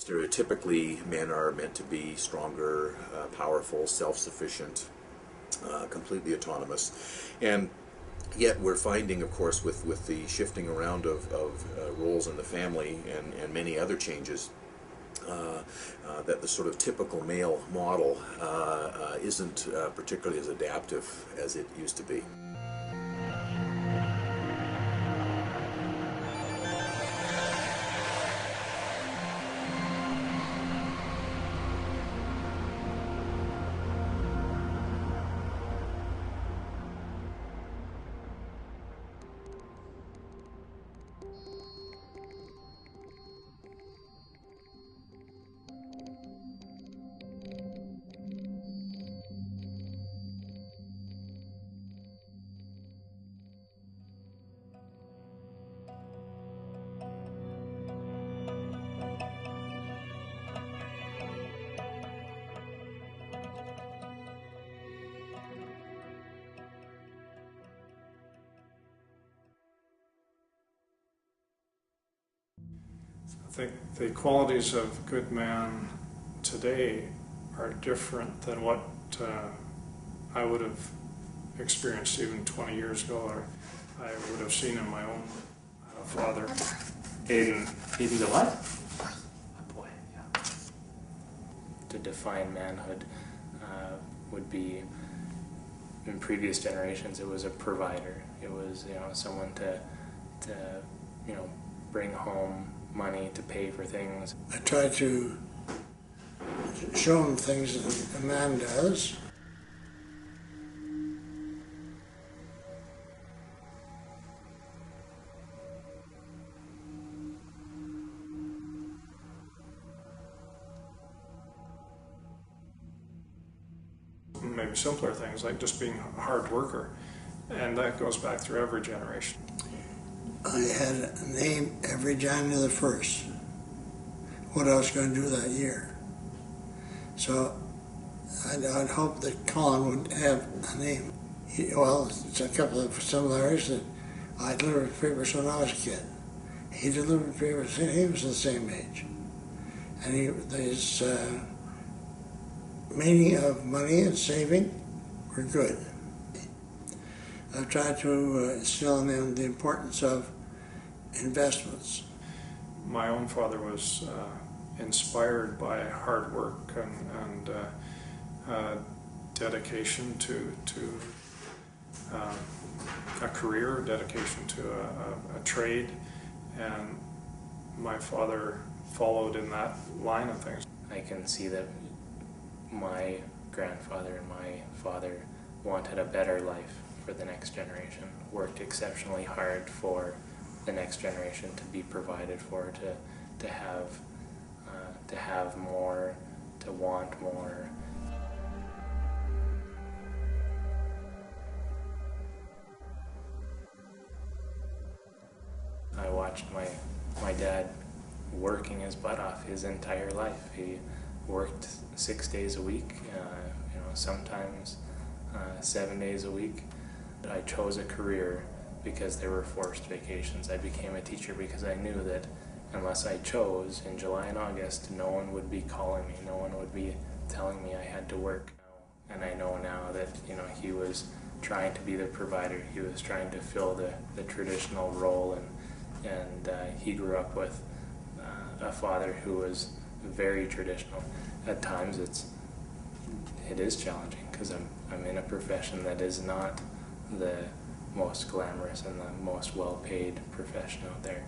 Stereotypically, men are meant to be stronger, powerful, self-sufficient, completely autonomous, and yet we're finding, of course, with the shifting around of roles in the family and many other changes, that the sort of typical male model isn't particularly as adaptive as it used to be. I think the qualities of good man today are different than what I would have experienced even 20 years ago, or I would have seen in my own father. In the what? Oh boy, yeah. To define manhood would be, in previous generations, it was a provider. It was, someone to bring home money to pay for things. I try to show them things that a man does. Maybe simpler things like just being a hard worker, and that goes back through every generation. I had a name every January the 1st, what I was going to do that year. So I'd hope that Colin would have a name. Well, it's a couple of similarities. That I delivered papers when I was a kid. He delivered papers, he was the same age. And his meaning of money and saving were good. I've tried to instill in them the importance of investments. My own father was inspired by hard work and dedication to a career, dedication to a trade, and my father followed in that line of things. I can see that my grandfather and my father wanted a better life for the next generation, worked exceptionally hard for the next generation to be provided for, to have more, to want more. I watched my dad working his butt off his entire life. He worked 6 days a week, sometimes 7 days a week. I chose a career because there were forced vacations. I became a teacher because I knew that unless I chose in July and August, no one would be calling me, no one would be telling me I had to work. And I know now that he was trying to be the provider, he was trying to fill the traditional role, and he grew up with a father who was very traditional. At times it is challenging because I'm in a profession that is not the most glamorous and the most well-paid profession out there,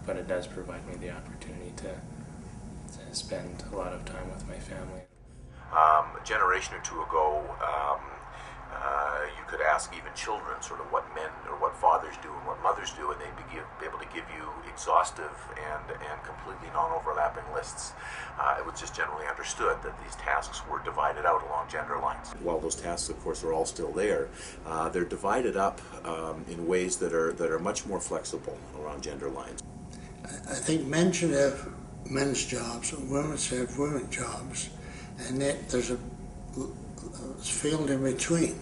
but it does provide me the opportunity to spend a lot of time with my family. A generation or two ago, you could ask even children sort of what men or what fathers do and what mothers do, and they'd be able to give you exhaustive and completely non-overlapping lists. It was just generally understood that these tasks were divided out along gender lines. While those tasks, of course, are all still there, they're divided up in ways that are much more flexible around gender lines. I think men should have men's jobs and women should have women's jobs, and that there's a field in between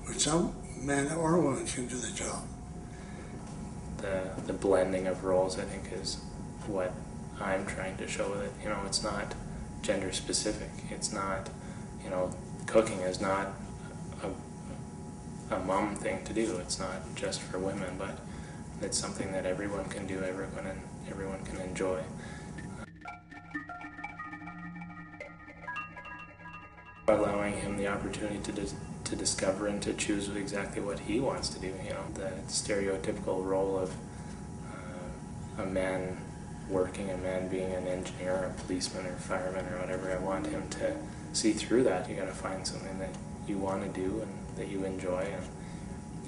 where some men or women can do the job. The blending of roles, I think, is what I'm trying to show that, you know, it's not gender specific. It's not, you know, cooking is not a mom thing to do. It's not just for women, but it's something that everyone can do, everyone can enjoy. Allowing him the opportunity to discover and to choose exactly what he wants to do. You know, the stereotypical role of a man working, a man being an engineer, or a policeman, or fireman, or whatever. I want him to see through that. You got to find something that you want to do and that you enjoy, and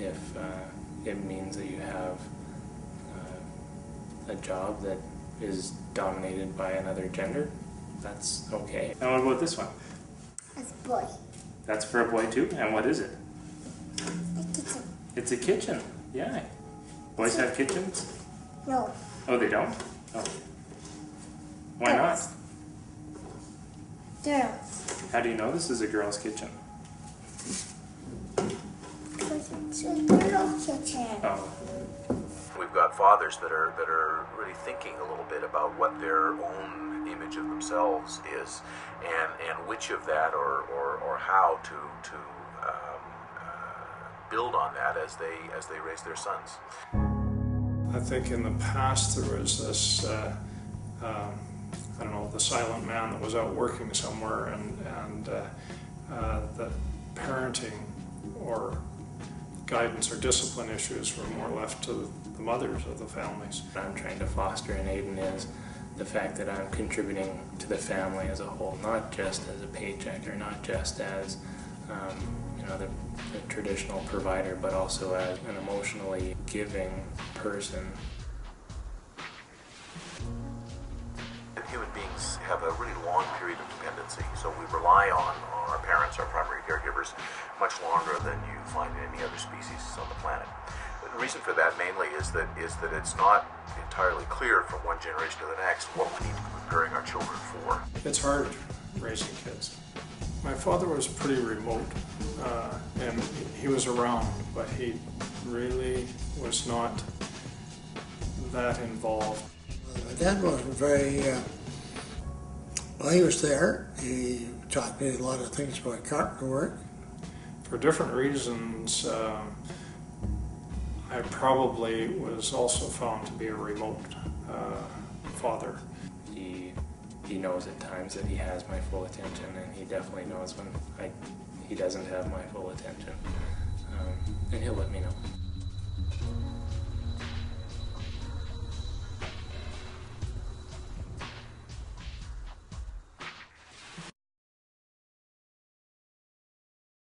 if it means that you have a job that is dominated by another gender, that's okay. And what about this one? That's a boy. That's for a boy too? And what is it? A kitchen. It's a kitchen, yeah. Boys have kitchens? No. Oh, they don't? Oh. Why not? Girls. How do you know this is a girl's kitchen? Because it's a girl kitchen. Oh. We've got fathers that are really thinking a little bit about what their own image of themselves is, and which of that or how to build on that as they raise their sons. I think in the past there was this, I don't know, the silent man that was out working somewhere, and that parenting or guidance or discipline issues were more left to the mothers of the families. What I'm trying to foster in Aiden is the fact that I'm contributing to the family as a whole, not just as a paycheck or not just as you know, the traditional provider, but also as an emotionally giving person. Human beings have a really long period of dependency, so we rely on our parents, our primary caregivers, much longer than you find in any other species on the planet. The reason for that mainly is that it's not entirely clear from one generation to the next what we need to be preparing our children for. It's hard raising kids. My father was pretty remote, and he was around, but he really was not that involved. My dad wasn't very, well, he was there. He taught me a lot of things about carpenter work. For different reasons, I probably was also found to be a remote father. He knows at times that he has my full attention, and he definitely knows when he doesn't have my full attention, and he'll let me know.